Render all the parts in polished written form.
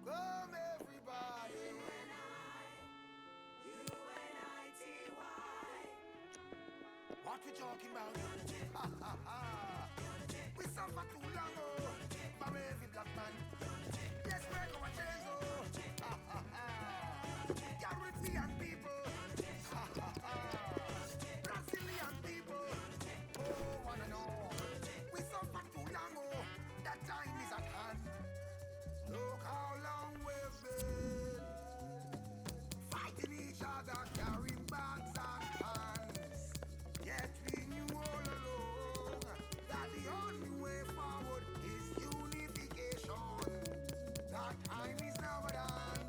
Come everybody. What we talking about? Ha ha ha. We suffer too long, oh. From every black man. Let's break our chains, oh. Ha ha ha. Caribbean people. Ha ha ha. Brazilian people. Oh, wanna know. We suffer too long, oh. That time is at hand. Look how long we've been fighting each other, carrying bags and pans. Yet we knew all along that the only way forward is unification. That time is now done.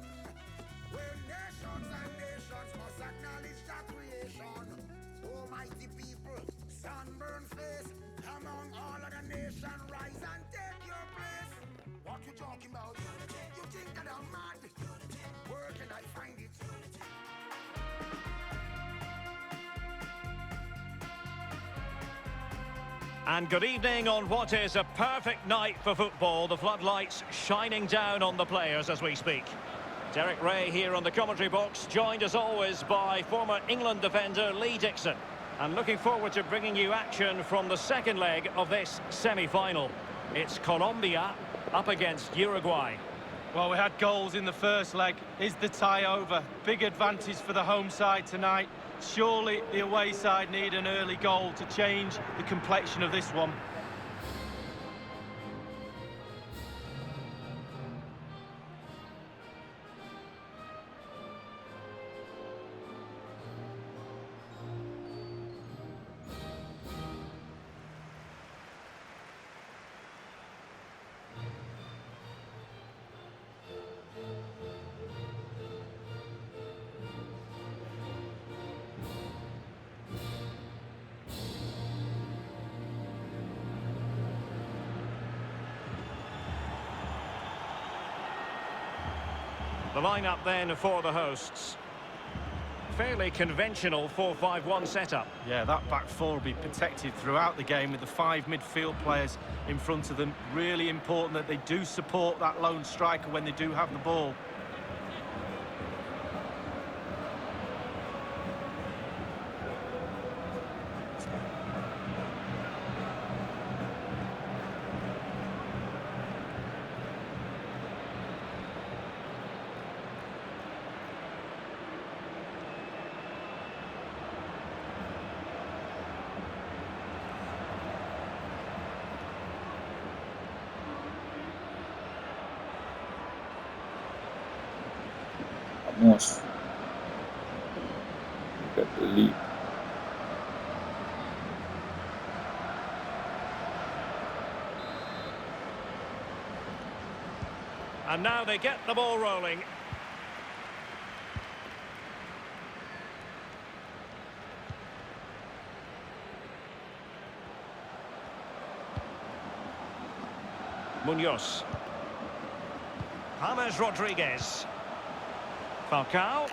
Where nations and nations must acknowledge that creation. Almighty people, sunburned face, among all other nations, rise and take your place. What you talking about? You think that I'm mad? Where can I find it? And good evening on what is a perfect night for football. The floodlights shining down on the players as we speak. Derek Ray here on the commentary box, joined as always by former England defender Lee Dixon. And looking forward to bringing you action from the second leg of this semi-final. It's Colombia up against Uruguay. Well, we had goals in the first leg. Is the tie over? Big advantage for the home side tonight. Surely the away side need an early goal to change the complexion of this one. The lineup then for the hosts. Fairly conventional 4-5-1 setup. Yeah, that back four will be protected throughout the game with the 5 midfield players in front of them. Really important that they do support that lone striker when they do have the ball. Vamos. Get the lead. And now they get the ball rolling. Munoz. James Rodriguez. Falcao.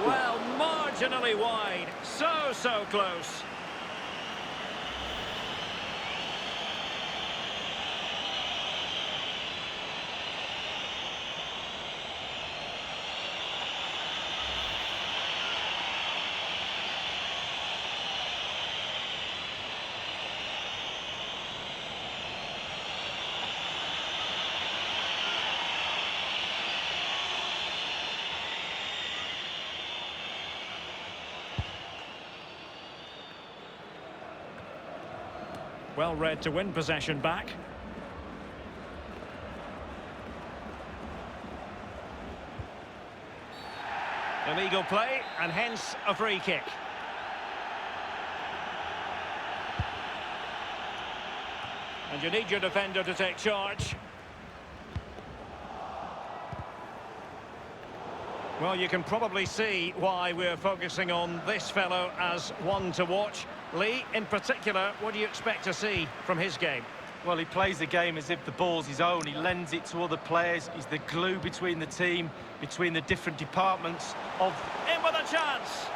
Well, marginally wide. So close. Well read to win possession back. Illegal play, and hence a free kick. And you need your defender to take charge. Well, you can probably see why we're focusing on this fellow as one to watch. Lee, in particular, what do you expect to see from his game? Well, he plays the game as if the ball's his own. He lends it to other players. He's the glue between the team, between the different departments of... In with a chance.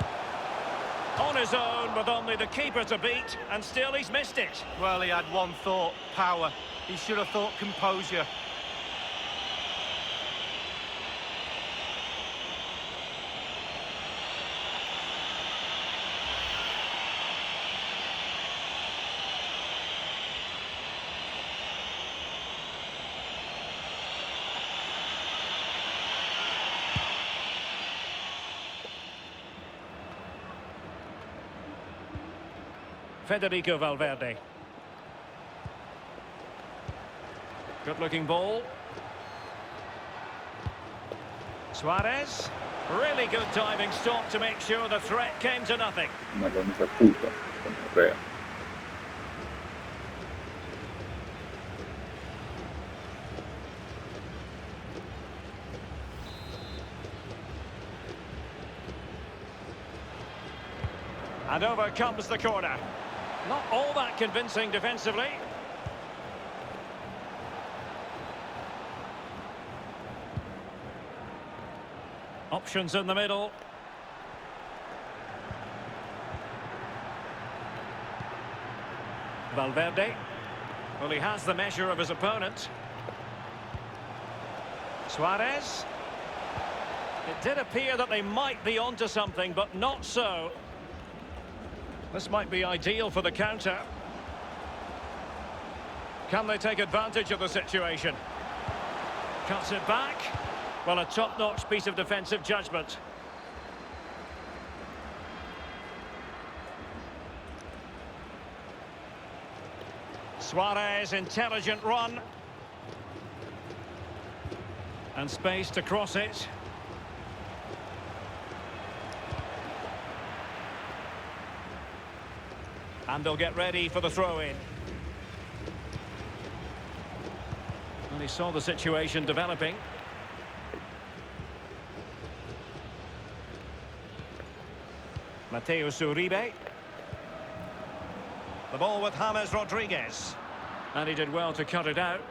On his own, with only the keeper to beat, and still he's missed it. Well, he had one thought, power. He should have thought composure. Federico Valverde. Good-looking ball. Suarez. Really good diving stop to make sure the threat came to nothing. Madonna puta, Rea. And over comes the corner. Not all that convincing defensively. Options in the middle. Valverde. Well, he has the measure of his opponent. Suarez. It did appear that they might be onto something, but not so. This might be ideal for the counter. Can they take advantage of the situation? Cuts it back. Well, a top-notch piece of defensive judgment. Suarez, intelligent run. And space to cross it. And they'll get ready for the throw-in. And he saw the situation developing. Mateus Uribe. The ball with James Rodriguez. And he did well to cut it out.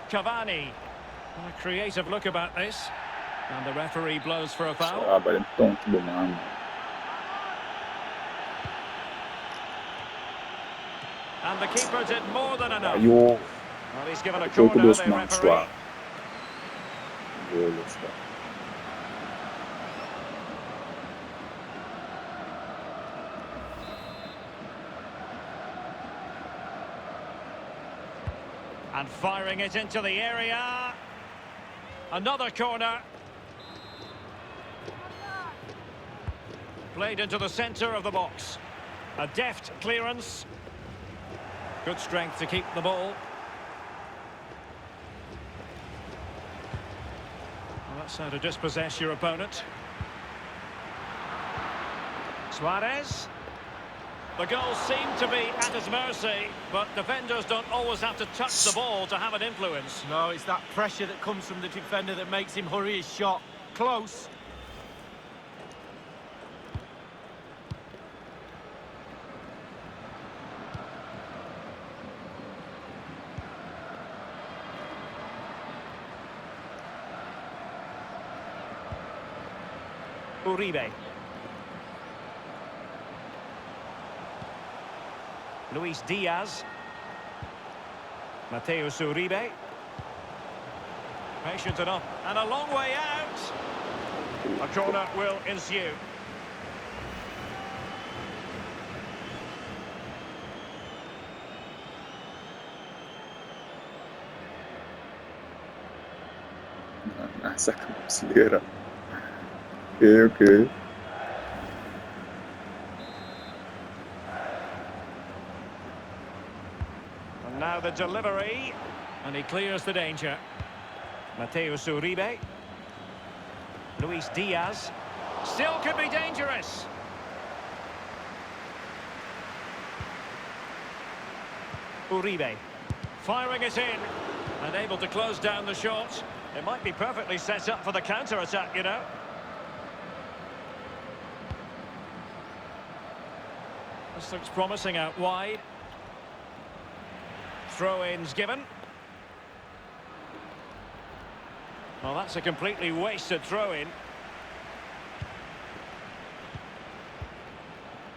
Cavani. A creative look about this. And the referee blows for a foul. Sabe, então, tudo mais. And the keeper did more than enough. Aí o Well, he's given a jogo corner, dos the mãos referee. suave. Golo, suave. And firing it into the area. Another corner. Played into the centre of the box. A deft clearance. Good strength to keep the ball. Well, that's how to dispossess your opponent. Suarez. The goals seem to be at his mercy, but defenders don't always have to touch the ball to have an influence. No, it's that pressure that comes from the defender that makes him hurry his shot. Close. Uribe. Luis Diaz. Mateus Uribe. Patient enough. And a long way out. A corner will ensue. Essa cabeceira. Ok. And now the delivery. And he clears the danger. Mateus Uribe. Luis Diaz. Still could be dangerous. Uribe. Firing it in. And able to close down the shot. It might be perfectly set up for the counter-attack, you know. This looks promising out wide. Throw-ins given. Well, that's a completely wasted throw-in.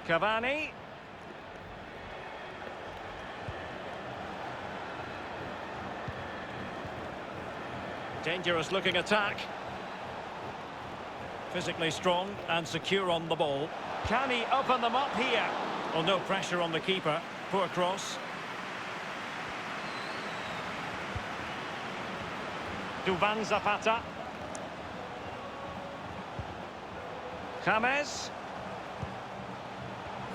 Cavani. Dangerous looking attack. Physically strong and secure on the ball. Can he open them up here? Well, no pressure on the keeper. Poor cross. Duvan Zapata. James.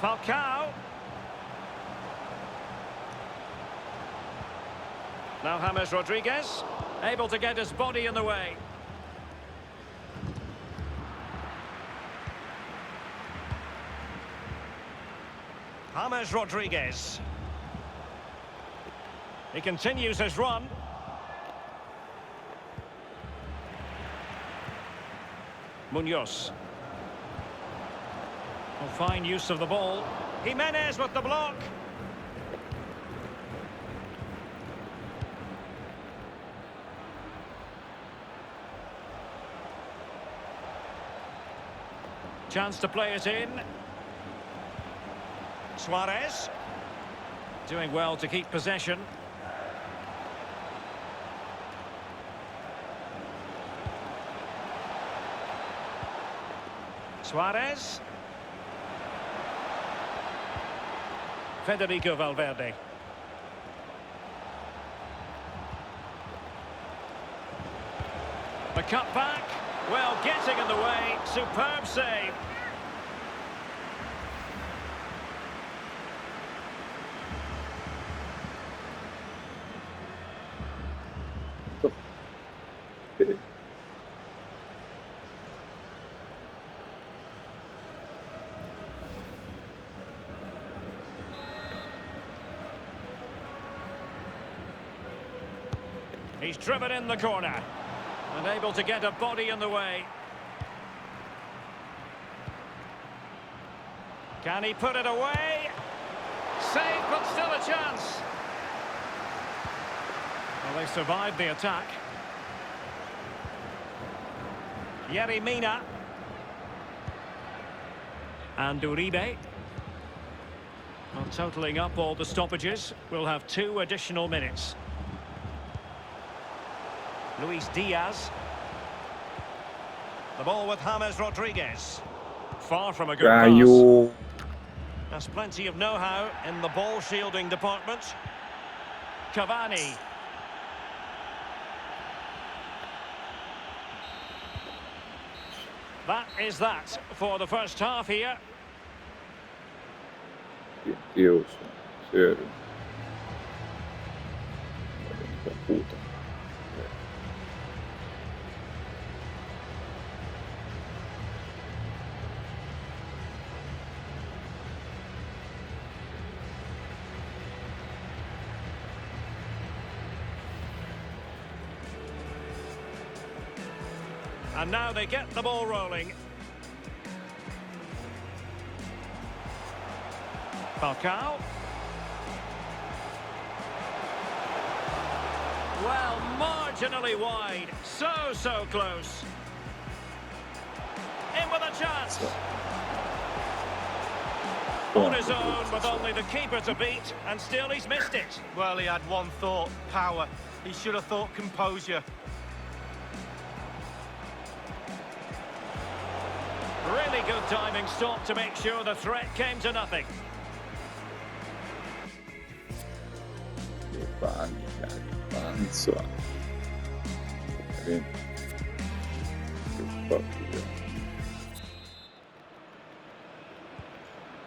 Falcao. Now James Rodriguez. Able to get his body in the way. James Rodriguez. He continues his run. Munoz. Well, fine use of the ball. Jimenez with the block. Chance to play it in. Suarez. Doing well to keep possession. Suarez. Federico Valverde. The cut back. Well, getting in the way. Superb save. He's driven in the corner and able to get a body in the way. Can he put it away? Save, but still a chance. Well, they survived the attack. Yerry Mina. And Uribe. Well, totalling up all the stoppages, we'll have 2 additional minutes. Luis Diaz. The ball with James Rodriguez. Far from a good pass. Has plenty of know-how in the ball shielding department. Cavani. That is that for the first half here. Deus, sério. Da puta. And now they get the ball rolling. Falcao. Well, marginally wide. So close. In with a chance. On his own with only the keeper to beat, and still he's missed it. Well, he had one thought, power. He should have thought composure. Really good timing stop to make sure the threat came to nothing.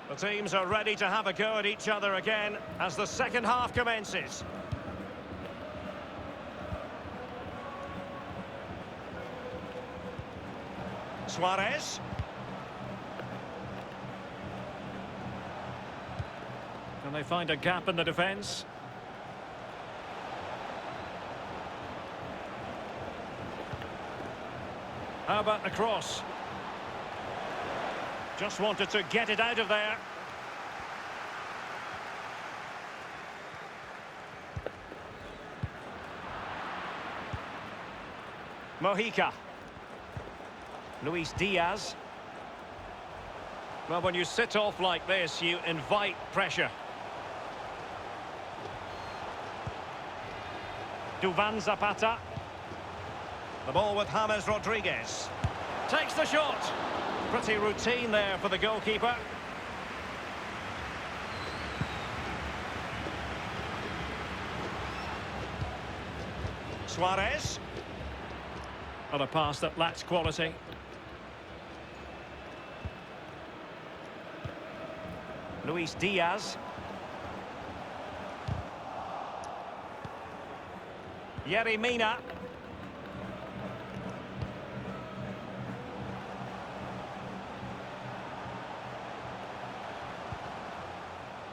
The teams are ready to have a go at each other again as the second half commences. Suarez. Can they find a gap in the defence? How about the cross? Just wanted to get it out of there. Mojica. Luis Diaz. Well, when you sit off like this, you invite pressure. Duvan Zapata. The ball with James Rodriguez. Takes the shot. Pretty routine there for the goalkeeper. Suarez. On a pass that lacks quality. Luis Diaz. Yerry Mina.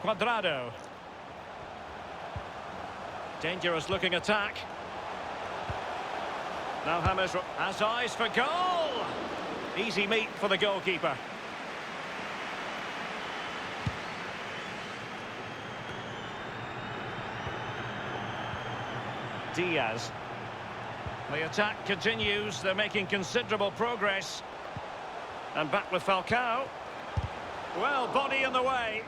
Cuadrado. Dangerous looking attack. Now James has eyes for goal. Easy meat for the goalkeeper. Diaz. The attack continues. They're making considerable progress. And back with Falcao. Well, body in the way.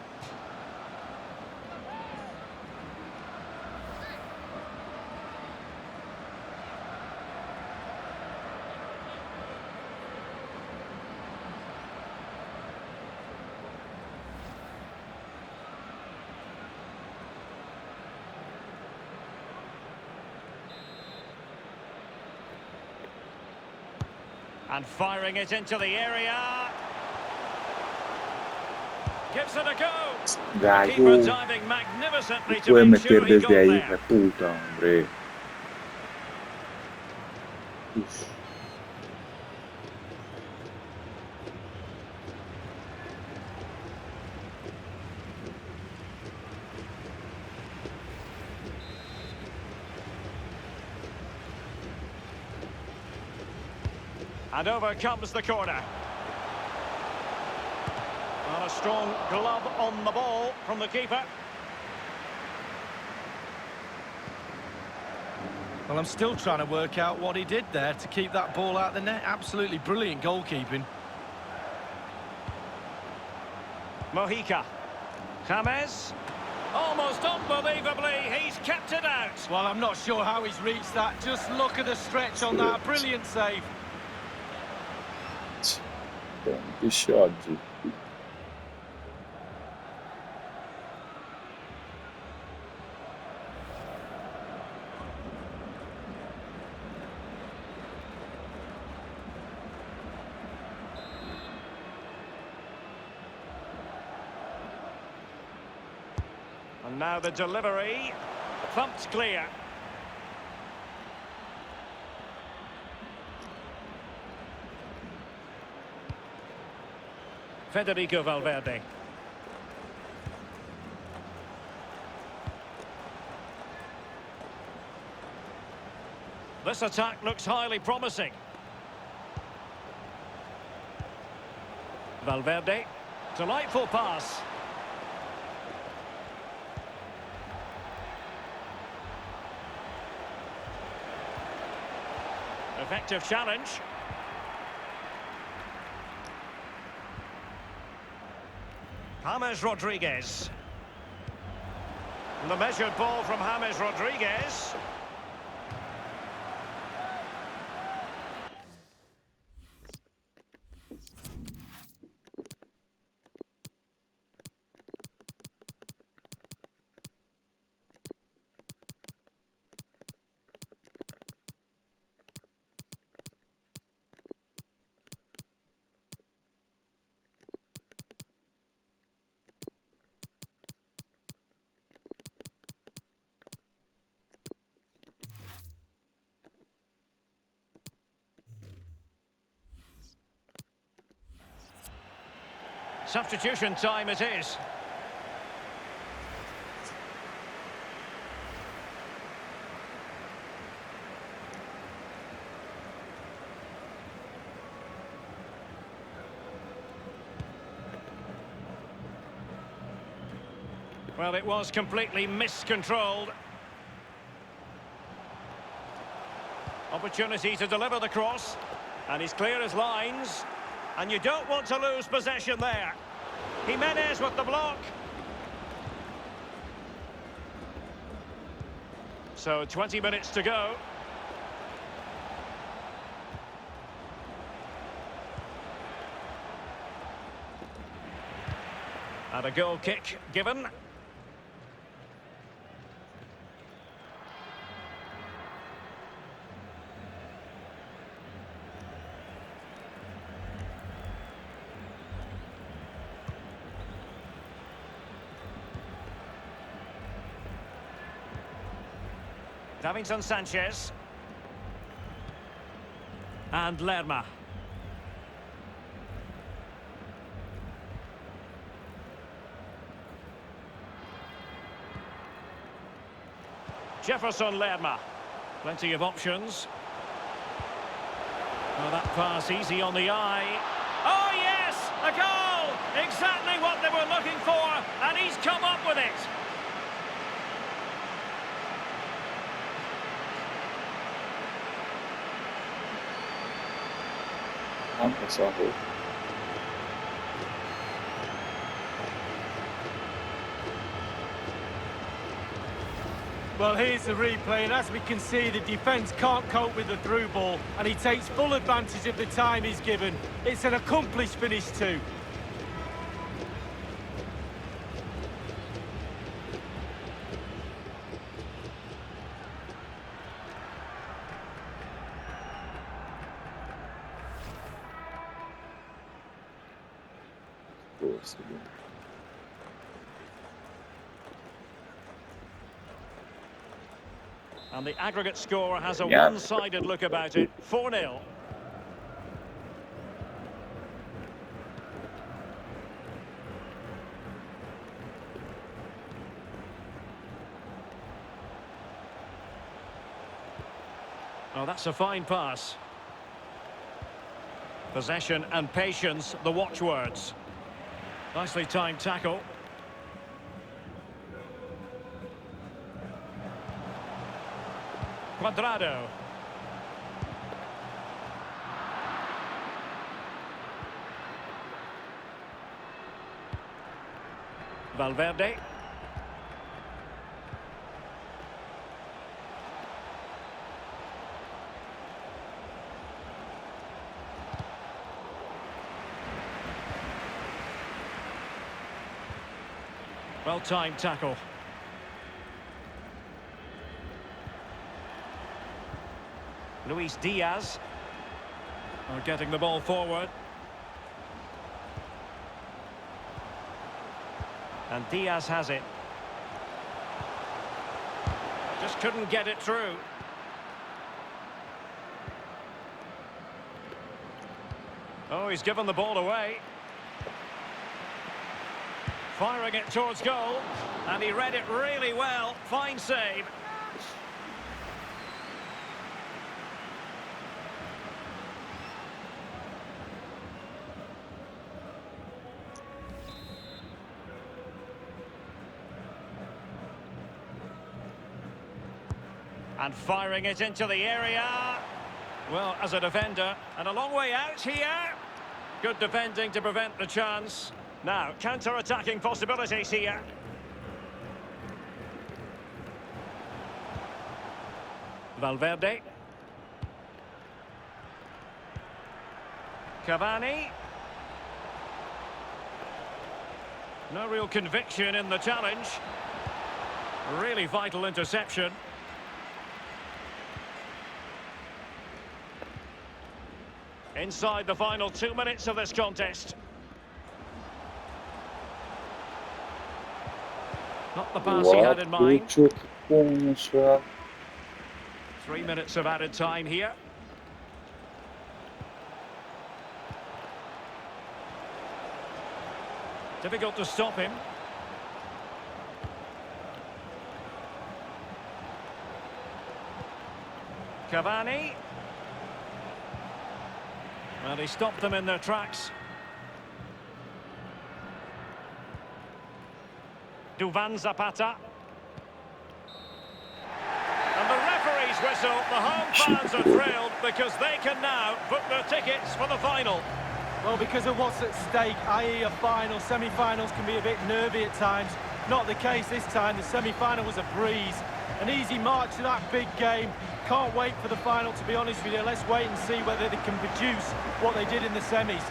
And firing it into the area. Gives it a go. The keeper diving magnificently to Pueden make sure he meter got desde ahí, there. hija de puta, hombre. Uf. And over comes the corner. And a strong glove on the ball from the keeper. Well, I'm still trying to work out what he did there to keep that ball out of the net. Absolutely brilliant goalkeeping. Mojica. James. Almost unbelievably, he's kept it out. Well, I'm not sure how he's reached that. Just look at the stretch on that. Brilliant save. Que shot, G. And now the delivery. Thumped clear. Federico Valverde. This attack looks highly promising. Valverde. Delightful pass. Effective challenge. James Rodriguez. And the measured ball from James Rodriguez. Substitution time it is. Well, it was completely miscontrolled. Opportunity to deliver the cross. And he's clear as lines. And you don't want to lose possession there. Jimenez with the block. So 20 minutes to go. And a goal kick given. Davinson Sanchez. And Lerma. Jefferson Lerma. Plenty of options. Well, that pass easy on the eye. Oh, yes! A goal! Exactly what they were looking for, and he's come up with it. Sahu. Well, here's the replay, and as we can see, the defence can't cope with the through ball, and he takes full advantage of the time he's given. It's an accomplished finish too. And the aggregate score has a Yeah. one-sided look about it. 4-0. Oh, that's a fine pass. Possession and patience, the watchwords. Nicely timed tackle. Cuadrado. Valverde. Well-timed tackle. Luis Diaz are getting the ball forward. And Diaz has it. Just couldn't get it through. Oh, he's given the ball away. Firing it towards goal. And he read it really well. Fine save. And firing it into the area. Well, as a defender, and a long way out here. Good defending to prevent the chance. Now, counter-attacking possibilities here. Valverde. Cavani. No real conviction in the challenge. Really vital interception. Inside the final 2 minutes of this contest. Not the pass he had in mind. 3 minutes of added time here. Difficult to stop him. Cavani. Well, he stopped them in their tracks. Duvan Zapata. And the referee's whistle. The home fans are thrilled because they can now book their tickets for the final. Well, because of what's at stake, i.e. a final, semi-finals can be a bit nervy at times. Not the case this time. The semi-final was a breeze. An easy march to that big game. Can't wait for the final, to be honest with you. Let's wait and see whether they can produce what they did in the semis.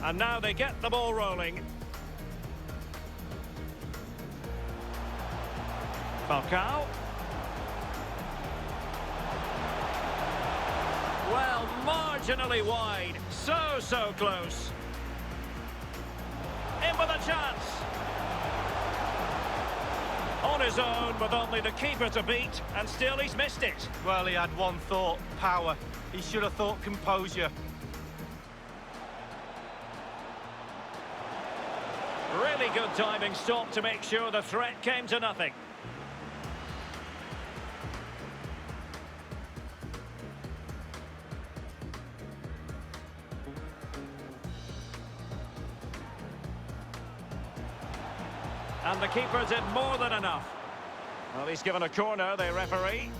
And now they get the ball rolling. Falcao. Well, marginally wide. So close. In with a chance. On his own with only the keeper to beat, and still he's missed it. Well, he had one thought, power. He should have thought composure. Really good timing stop to make sure the threat came to nothing. And the keeper did more than enough. Well, he's given a corner, the referee.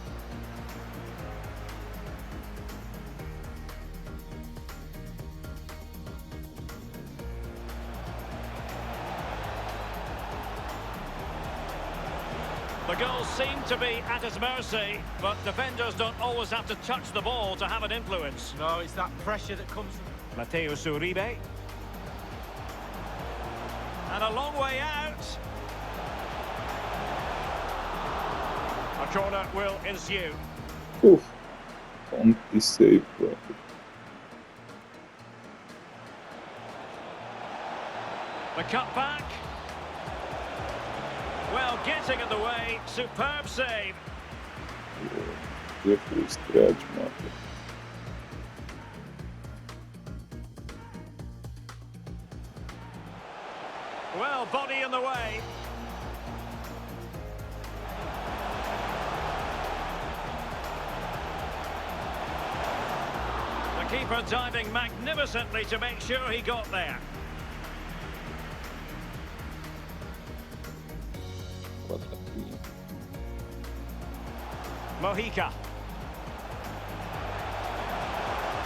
The goals seem to be at his mercy, but defenders don't always have to touch the ball to have an influence. No, it's that pressure that comes from... Mateus Uribe. And a long way out. A corner will ensue. Oof. Funky save, bro. The cut back. Well, getting in the way. Superb save. Definitely stretch, Marco. Well, body in the way. The keeper diving magnificently to make sure he got there. What a team. Mojica.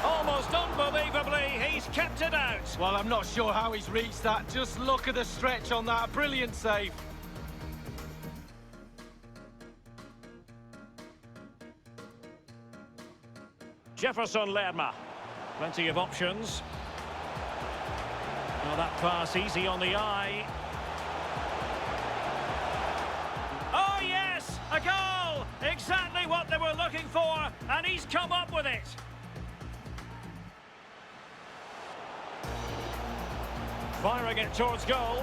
Almost unbelievably, he's kept it out. Well, I'm not sure how he's reached that. Just look at the stretch on that. Brilliant save. Jefferson Lerma. Plenty of options. Well, that pass easy on the eye. Oh, yes! A goal! Exactly what they were looking for, and he's come up with it. Firing it towards goal.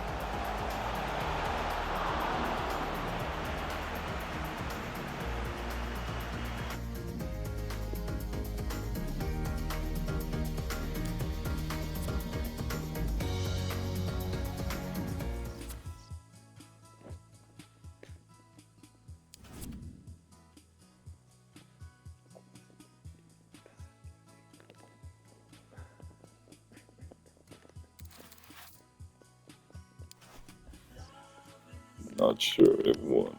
Not sure it won.